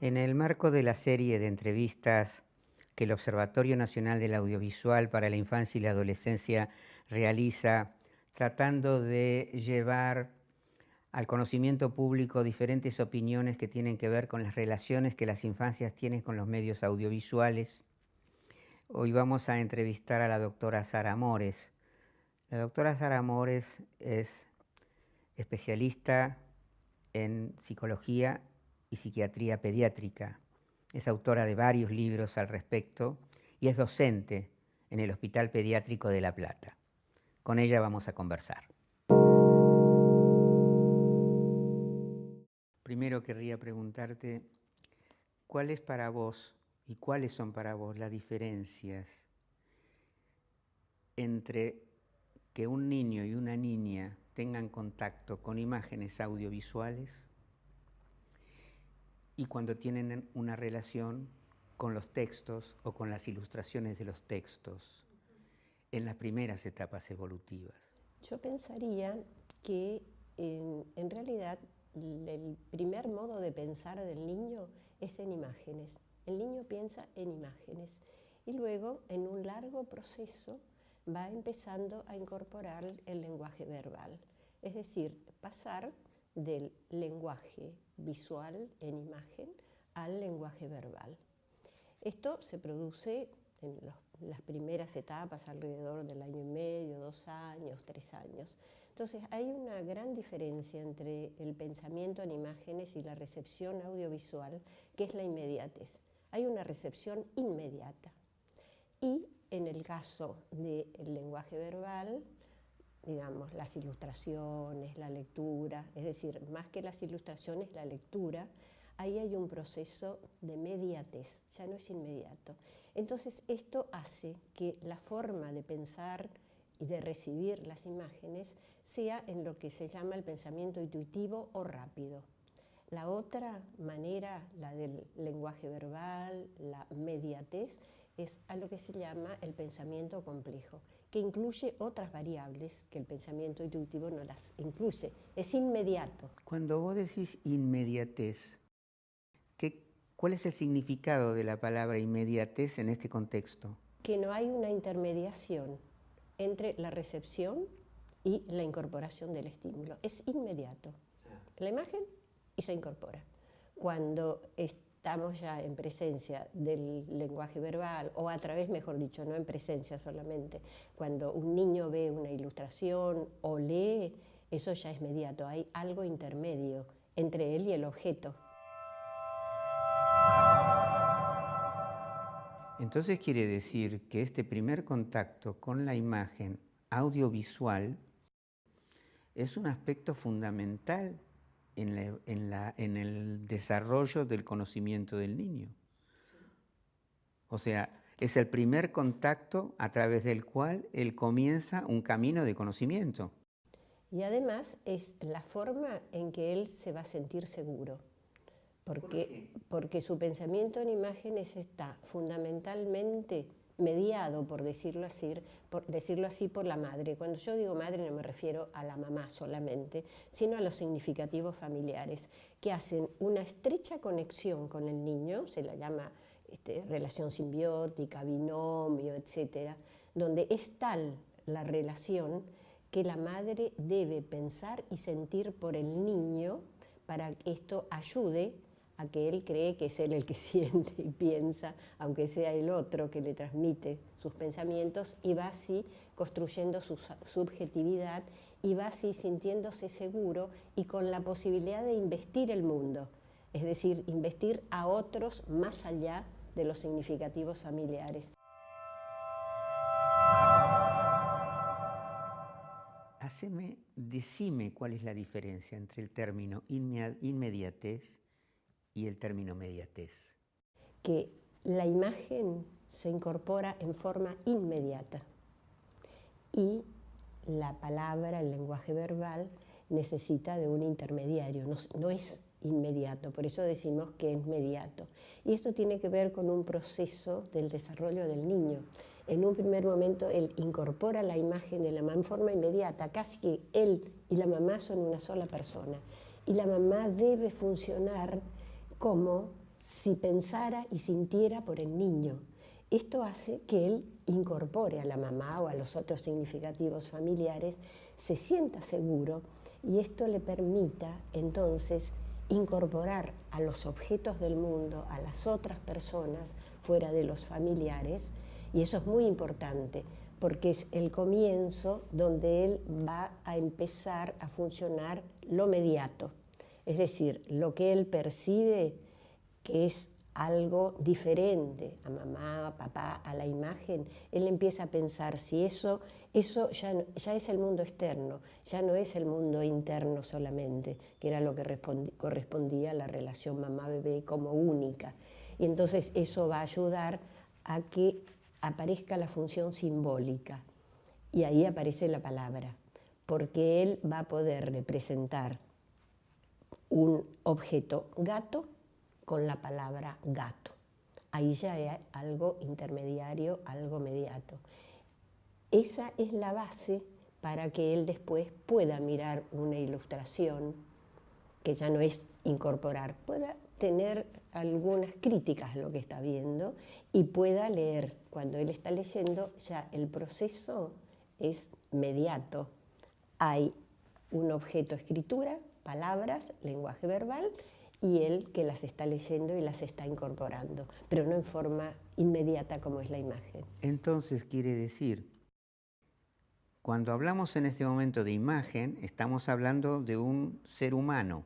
En el marco de la serie de entrevistas que el Observatorio Nacional del Audiovisual para la Infancia y la Adolescencia realiza, tratando de llevar al conocimiento público diferentes opiniones que tienen que ver con las relaciones que las infancias tienen con los medios audiovisuales, hoy vamos a entrevistar a la doctora Sara Mores. La doctora Sara Mores es especialista en psicología y psiquiatría pediátrica. Es autora de varios libros al respecto y es docente en el Hospital Pediátrico de La Plata. Con ella vamos a conversar. Primero querría preguntarte, ¿cuál es para vos y cuáles son para vos las diferencias entre que un niño y una niña tengan contacto con imágenes audiovisuales y cuando tienen una relación con los textos o con las ilustraciones de los textos en las primeras etapas evolutivas? Yo pensaría que en realidad el primer modo de pensar del niño es en imágenes. El niño piensa en imágenes y luego en un largo proceso va empezando a incorporar el lenguaje verbal. Es decir, pasar del lenguaje visual en imagen al lenguaje verbal. Esto se produce en las primeras etapas, alrededor del año y medio, 2 años, 3 años. Entonces hay una gran diferencia entre el pensamiento en imágenes y la recepción audiovisual, que es la inmediatez. Hay una recepción inmediata. Y en el caso del lenguaje verbal, digamos, las ilustraciones, la lectura, es decir, más que las ilustraciones, la lectura, ahí hay un proceso de mediatez, ya no es inmediato. Entonces esto hace que la forma de pensar y de recibir las imágenes sea en lo que se llama el pensamiento intuitivo o rápido. La otra manera, la del lenguaje verbal, la mediatez, es a lo que se llama el pensamiento complejo, que incluye otras variables que el pensamiento intuitivo no las incluye. Es inmediato. Cuando vos decís inmediatez, ¿cuál es el significado de la palabra inmediatez en este contexto? Que no hay una intermediación entre la recepción y la incorporación del estímulo. Es inmediato. La imagen y se incorpora. Cuando estamos ya en presencia del lenguaje verbal, o a través, mejor dicho, no en presencia solamente, cuando un niño ve una ilustración o lee, eso ya es inmediato. Hay algo intermedio entre él y el objeto. Entonces quiere decir que este primer contacto con la imagen audiovisual es un aspecto fundamental en el desarrollo del conocimiento del niño. O sea, es el primer contacto a través del cual él comienza un camino de conocimiento. Y además es la forma en que él se va a sentir seguro. Porque su pensamiento en imágenes está fundamentalmente mediado, por decirlo así, por la madre. Cuando yo digo madre no me refiero a la mamá solamente, sino a los significativos familiares, que hacen una estrecha conexión con el niño, se la llama relación simbiótica, binomio, etc., donde es tal la relación que la madre debe pensar y sentir por el niño para que esto ayude a que él cree que es él el que siente y piensa, aunque sea el otro que le transmite sus pensamientos, y va así construyendo su subjetividad y va así sintiéndose seguro y con la posibilidad de investir el mundo, es decir, investir a otros más allá de los significativos familiares. Decime cuál es la diferencia entre el término inmediatez y el término mediatez. Que la imagen se incorpora en forma inmediata y la palabra, el lenguaje verbal, necesita de un intermediario, no es inmediato, por eso decimos que es mediato. Y esto tiene que ver con un proceso del desarrollo del niño. En un primer momento él incorpora la imagen de la mamá en forma inmediata, casi que él y la mamá son una sola persona. Y la mamá debe funcionar como si pensara y sintiera por el niño. Esto hace que él incorpore a la mamá o a los otros significativos familiares, se sienta seguro y esto le permita entonces incorporar a los objetos del mundo, a las otras personas fuera de los familiares, y eso es muy importante porque es el comienzo donde él va a empezar a funcionar lo mediato, es decir, lo que él percibe que es algo diferente a mamá, a papá, a la imagen, él empieza a pensar si eso ya es el mundo externo, ya no es el mundo interno solamente, que era lo que correspondía a la relación mamá-bebé como única. Y entonces eso va a ayudar a que aparezca la función simbólica. Y ahí aparece la palabra, porque él va a poder representar un objeto gato con la palabra gato. Ahí ya hay algo intermediario, algo mediato. Esa es la base para que él después pueda mirar una ilustración, que ya no es incorporar, pueda tener algunas críticas a lo que está viendo y pueda leer. Cuando él está leyendo, ya el proceso es mediato. Hay un objeto escritura, palabras, lenguaje verbal, y él que las está leyendo y las está incorporando, pero no en forma inmediata como es la imagen. Entonces quiere decir, cuando hablamos en este momento de imagen, estamos hablando de un ser humano.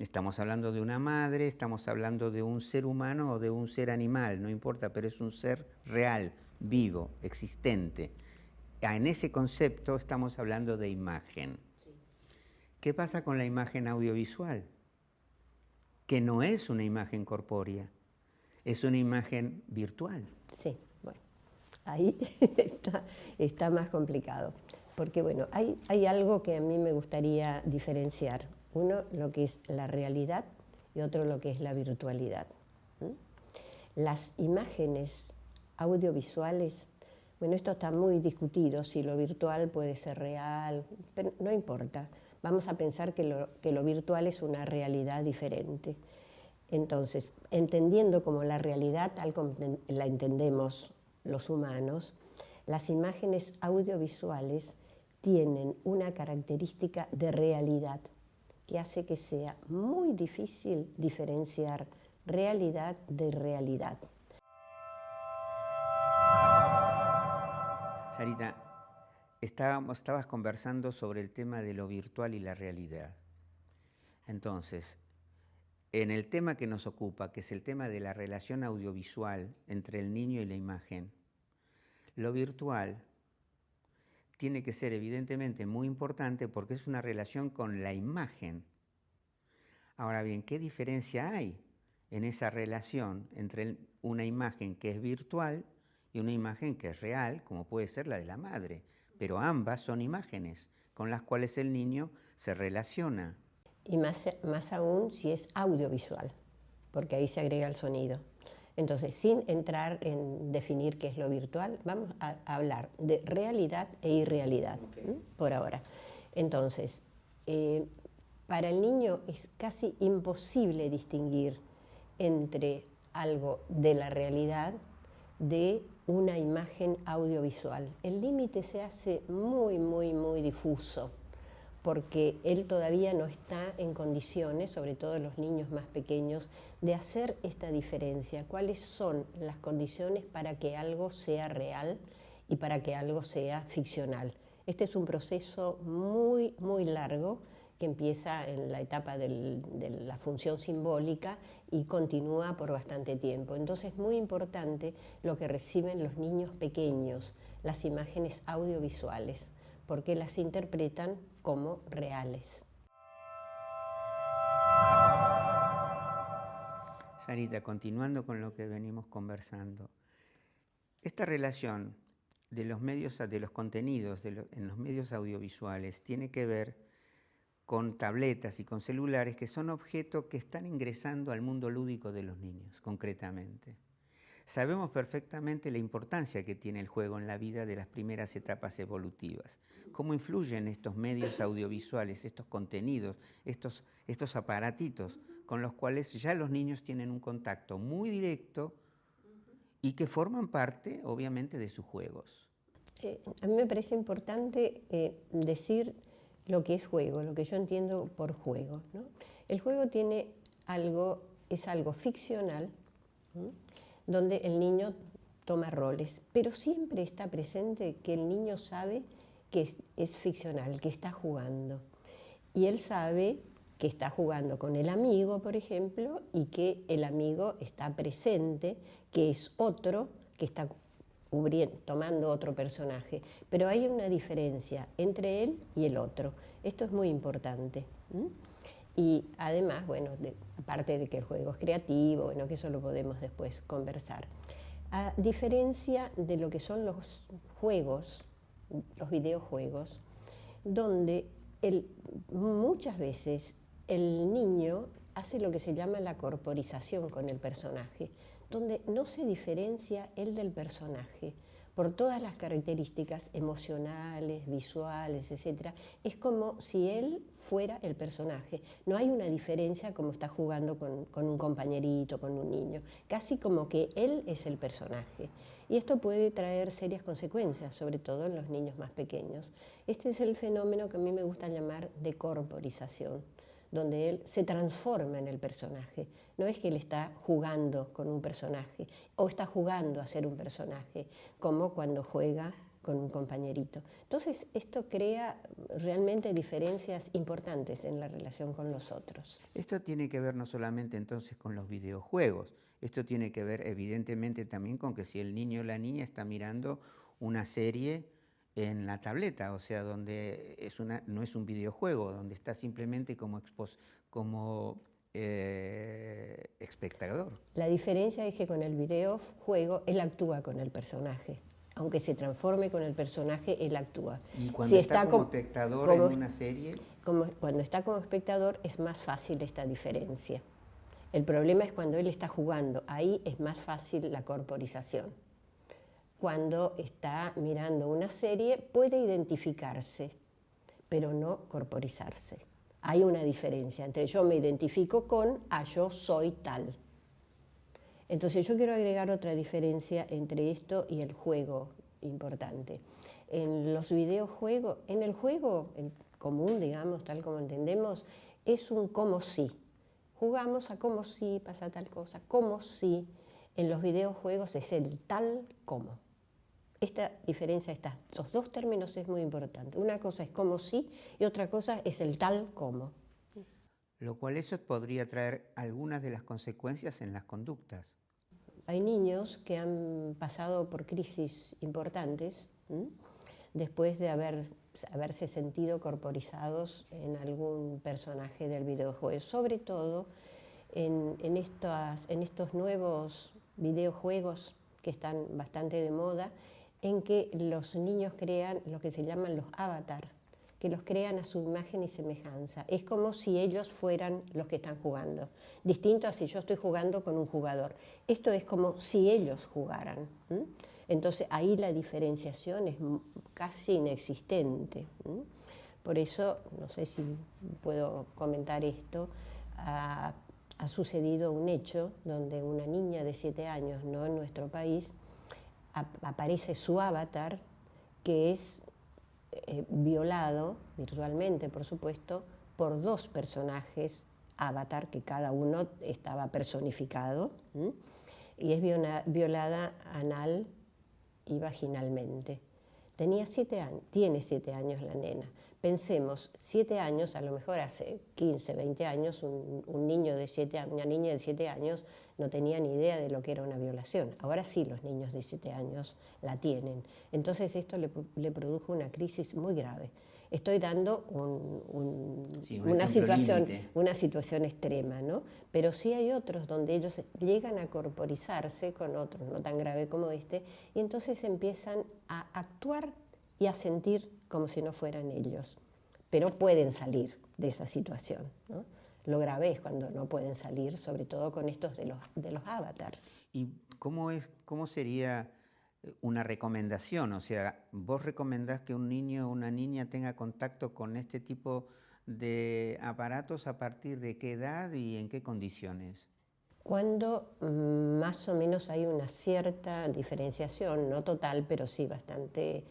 Estamos hablando de una madre, estamos hablando de un ser humano o de un ser animal, no importa, pero es un ser real, vivo, existente. En ese concepto estamos hablando de imagen. Sí. ¿Qué pasa con la imagen audiovisual? Que no es una imagen corpórea, es una imagen virtual. Sí, bueno, ahí está más complicado, porque bueno, hay algo que a mí me gustaría diferenciar. Uno, lo que es la realidad, y otro, lo que es la virtualidad. Las imágenes audiovisuales, bueno, esto está muy discutido, si lo virtual puede ser real, pero no importa. Vamos a pensar que lo virtual es una realidad diferente. Entonces, entendiendo como la realidad tal como la entendemos los humanos, las imágenes audiovisuales tienen una característica de realidad que hace que sea muy difícil diferenciar realidad de realidad. Sarita, estabas conversando sobre el tema de lo virtual y la realidad. Entonces, en el tema que nos ocupa, que es el tema de la relación audiovisual entre el niño y la imagen, lo virtual tiene que ser evidentemente muy importante porque es una relación con la imagen. Ahora bien, ¿qué diferencia hay en esa relación entre una imagen que es virtual y una imagen que es real, como puede ser la de la madre? Pero ambas son imágenes con las cuales el niño se relaciona. Y más aún si es audiovisual, porque ahí se agrega el sonido. Entonces, sin entrar en definir qué es lo virtual, vamos a hablar de realidad e irrealidad, por ahora. Entonces, para el niño es casi imposible distinguir entre algo de la realidad de una imagen audiovisual. El límite se hace muy, muy, muy difuso, porque él todavía no está en condiciones, sobre todo los niños más pequeños, de hacer esta diferencia. ¿Cuáles son las condiciones para que algo sea real y para que algo sea ficcional? Este es un proceso muy, muy largo que empieza en la etapa de la función simbólica y continúa por bastante tiempo. Entonces es muy importante lo que reciben los niños pequeños, las imágenes audiovisuales, porque las interpretan como reales. Sarita, continuando con lo que venimos conversando, esta relación de los medios, de los contenidos en los medios audiovisuales tiene que ver con tabletas y con celulares que son objetos que están ingresando al mundo lúdico de los niños, concretamente. Sabemos perfectamente la importancia que tiene el juego en la vida de las primeras etapas evolutivas. Cómo influyen estos medios audiovisuales, estos contenidos, estos aparatitos, con los cuales ya los niños tienen un contacto muy directo y que forman parte, obviamente, de sus juegos. A mí me parece importante decir lo que es juego, lo que yo entiendo por juego, ¿no? El juego tiene es algo ficcional, ¿sí? Donde el niño toma roles, pero siempre está presente que el niño sabe que es ficcional, que está jugando. Y él sabe que está jugando con el amigo, por ejemplo, y que el amigo está presente, que es otro, que está tomando otro personaje. Pero hay una diferencia entre él y el otro. Esto es muy importante. Y además, bueno, aparte de que el juego es creativo, bueno, que eso lo podemos después conversar. A diferencia de lo que son los juegos, los videojuegos, donde muchas veces el niño hace lo que se llama la corporización con el personaje, donde no se diferencia él del personaje por todas las características emocionales, visuales, etc. Es como si él fuera el personaje. No hay una diferencia como está jugando con un compañerito, con un niño. Casi como que él es el personaje. Y esto puede traer serias consecuencias, sobre todo en los niños más pequeños. Este es el fenómeno que a mí me gusta llamar de corporización, donde él se transforma en el personaje. No es que él está jugando con un personaje o está jugando a ser un personaje, como cuando juega con un compañerito. Entonces, esto crea realmente diferencias importantes en la relación con los otros. Esto tiene que ver no solamente entonces con los videojuegos, esto tiene que ver evidentemente también con que si el niño o la niña está mirando una serie en la tableta, o sea, donde no es un videojuego, donde está simplemente como espectador. La diferencia es que con el videojuego él actúa con el personaje. Aunque se transforme con el personaje, él actúa. Y cuando está como espectador en una serie... Cuando está como espectador es más fácil esta diferencia. El problema es cuando él está jugando. Ahí es más fácil la corporización. Cuando está mirando una serie puede identificarse, pero no corporizarse. Hay una diferencia entre yo me identifico con a yo soy tal. Entonces yo quiero agregar otra diferencia entre esto y el juego importante. En los videojuegos, en el juego común, digamos, tal como entendemos, es un como si. Jugamos a como si pasa tal cosa, como si. En los videojuegos es el tal como. Esta diferencia, estos dos términos es muy importante. Una cosa es como si y otra cosa es el tal como. Lo cual eso podría traer algunas de las consecuencias en las conductas. Hay niños que han pasado por crisis importantes después de haberse sentido corporizados en algún personaje del videojuego, sobre todo en estos nuevos videojuegos que están bastante de moda, en que los niños crean lo que se llaman los avatar, que los crean a su imagen y semejanza. Es como si ellos fueran los que están jugando. Distinto a si yo estoy jugando con un jugador. Esto es como si ellos jugaran. Entonces ahí la diferenciación es casi inexistente. Por eso, no sé si puedo comentar esto, ha sucedido un hecho donde una niña de 7 años, no en nuestro país, aparece su avatar, que es violado, virtualmente por supuesto, por 2 personajes avatar, que cada uno estaba personificado, y es violada anal y vaginalmente. Tiene 7 años la nena. Pensemos, 7 años, a lo mejor hace 15, 20 años, un niño de 7 años, una niña de 7 años no tenía ni idea de lo que era una violación. Ahora sí los niños de 7 años la tienen. Entonces esto le produjo una crisis muy grave. Estoy dando una situación extrema, ¿no? Pero sí hay otros donde ellos llegan a corporizarse con otros, no tan grave como este, y entonces empiezan a actuar y a sentir como si no fueran ellos. Pero pueden salir de esa situación, ¿no? Lo grave es cuando no pueden salir, sobre todo con estos de los avatars. ¿Y cómo sería una recomendación? O sea, ¿vos recomendás que un niño o una niña tenga contacto con este tipo de aparatos a partir de qué edad y en qué condiciones? Cuando más o menos hay una cierta diferenciación, no total, pero sí bastante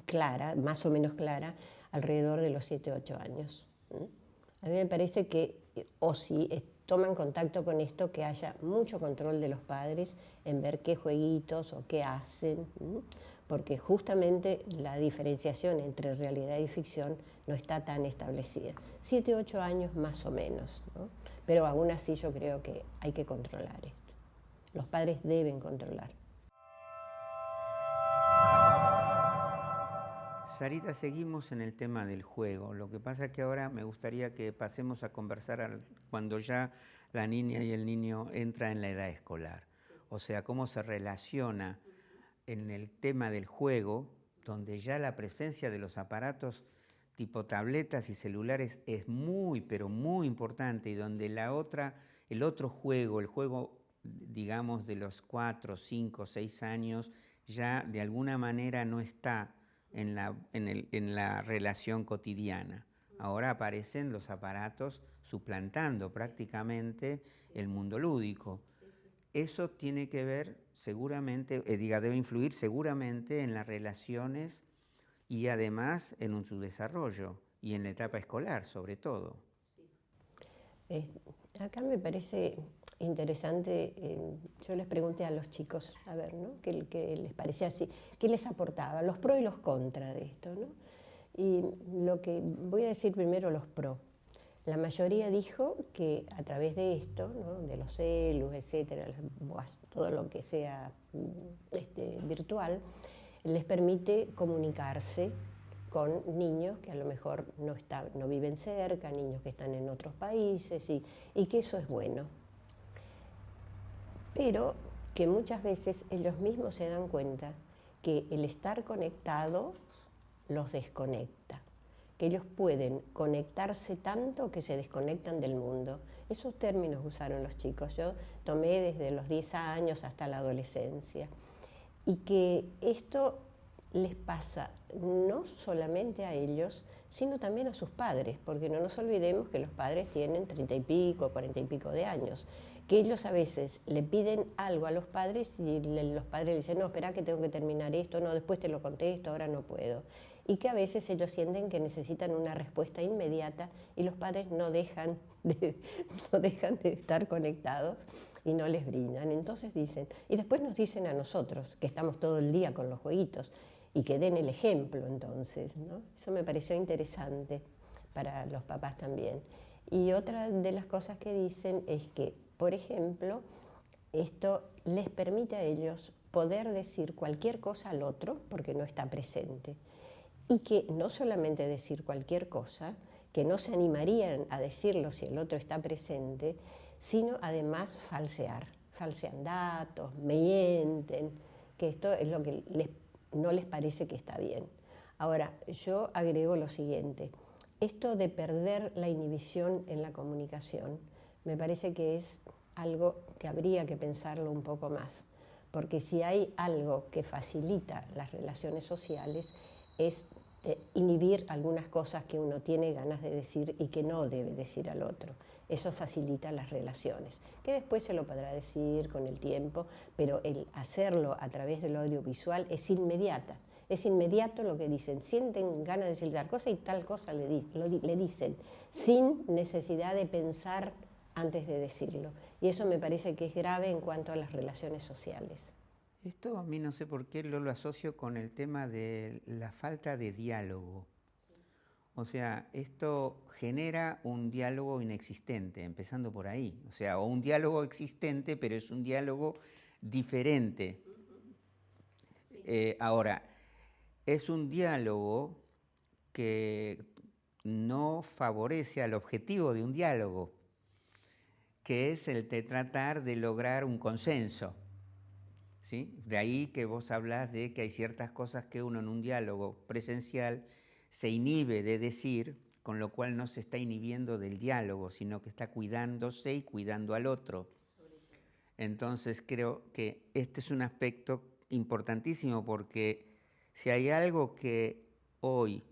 clara, más o menos clara, alrededor de los 7 o 8 años. A mí me parece que, o si toman contacto con esto, que haya mucho control de los padres en ver qué jueguitos o qué hacen, porque justamente la diferenciación entre realidad y ficción no está tan establecida. 7 o 8 años más o menos, ¿no? Pero aún así yo creo que hay que controlar esto. Los padres deben controlar. Sarita, seguimos en el tema del juego. Lo que pasa es que ahora me gustaría que pasemos a conversar cuando ya la niña y el niño entran en la edad escolar. O sea, cómo se relaciona en el tema del juego, donde ya la presencia de los aparatos tipo tabletas y celulares es muy, pero muy importante, y donde el otro juego, el juego, digamos, de los 4, 5, 6 años, ya de alguna manera no está en la relación cotidiana. Ahora aparecen los aparatos suplantando prácticamente el mundo lúdico. Eso tiene que ver seguramente, debe influir seguramente en las relaciones y además en su desarrollo y en la etapa escolar sobre todo. Acá me parece interesante, yo les pregunté a los chicos, a ver, ¿no? ¿Qué les parecía así? ¿Qué les aportaba? Los pros y los contras de esto, ¿no? Y lo que voy a decir primero, los pros. La mayoría dijo que a través de esto, ¿no? De los celus, etcétera, todo lo que sea virtual, les permite comunicarse con niños que a lo mejor no viven cerca, niños que están en otros países, y que eso es bueno. Pero que muchas veces ellos mismos se dan cuenta que el estar conectados los desconecta, que ellos pueden conectarse tanto que se desconectan del mundo. Esos términos usaron los chicos, yo tomé desde los 10 años hasta la adolescencia, y que esto les pasa no solamente a ellos, sino también a sus padres, porque no nos olvidemos que los padres tienen 30 y pico, 40 y pico de años, que ellos a veces le piden algo a los padres y los padres le dicen, no, espera que tengo que terminar esto, no, después te lo contesto, ahora no puedo. Y que a veces ellos sienten que necesitan una respuesta inmediata y los padres no dejan de estar conectados y no les brindan. Entonces dicen, y después nos dicen a nosotros, que estamos todo el día con los jueguitos, y que den el ejemplo entonces, ¿no? Eso me pareció interesante para los papás también. Y otra de las cosas que dicen es que, por ejemplo, esto les permite a ellos poder decir cualquier cosa al otro porque no está presente. Y que no solamente decir cualquier cosa, que no se animarían a decirlo si el otro está presente, sino además falsean datos, mienten, que esto es lo que no les parece que está bien. Ahora, yo agrego lo siguiente, esto de perder la inhibición en la comunicación me parece que es algo que habría que pensarlo un poco más, porque si hay algo que facilita las relaciones sociales es inhibir algunas cosas que uno tiene ganas de decir y que no debe decir al otro. Eso facilita las relaciones, que después se lo podrá decir con el tiempo, pero el hacerlo a través del audiovisual es inmediata. Es inmediato lo que dicen, sienten ganas de decir tal cosa y tal cosa le dicen, sin necesidad de pensar antes de decirlo. Y eso me parece que es grave en cuanto a las relaciones sociales. Esto a mí no sé por qué lo asocio con el tema de la falta de diálogo. O sea, esto genera un diálogo inexistente, empezando por ahí. O sea, o un diálogo existente, pero es un diálogo diferente. Ahora, es un diálogo que no favorece al objetivo de un diálogo, que es el de tratar de lograr un consenso. ¿Sí? De ahí que vos hablás de que hay ciertas cosas que uno en un diálogo presencial se inhibe de decir, con lo cual no se está inhibiendo del diálogo, sino que está cuidándose y cuidando al otro. Entonces creo que este es un aspecto importantísimo porque si hay algo que hoy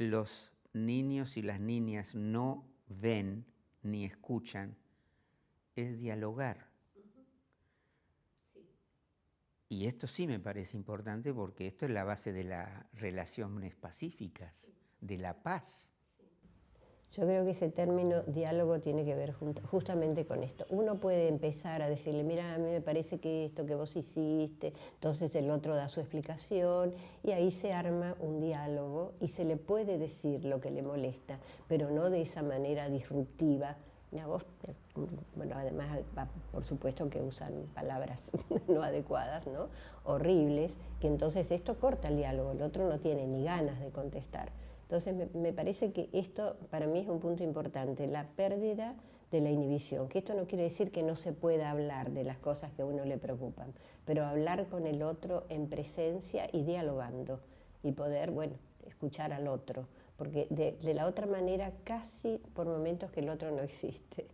los niños y las niñas no ven ni escuchan es dialogar. Y esto sí me parece importante porque esto es la base de las relaciones pacíficas, de la paz. Yo creo que ese término diálogo tiene que ver justamente con esto. Uno puede empezar a decirle, mira, a mí me parece que esto que vos hiciste, entonces el otro da su explicación y ahí se arma un diálogo y se le puede decir lo que le molesta, pero no de esa manera disruptiva. A vos, bueno, además, por supuesto que usan palabras no adecuadas, ¿no? Horribles, que entonces esto corta el diálogo, el otro no tiene ni ganas de contestar. Entonces me parece que esto para mí es un punto importante, la pérdida de la inhibición, que esto no quiere decir que no se pueda hablar de las cosas que a uno le preocupan, pero hablar con el otro en presencia y dialogando y poder, bueno, escuchar al otro, porque de la otra manera casi por momentos que el otro no existe.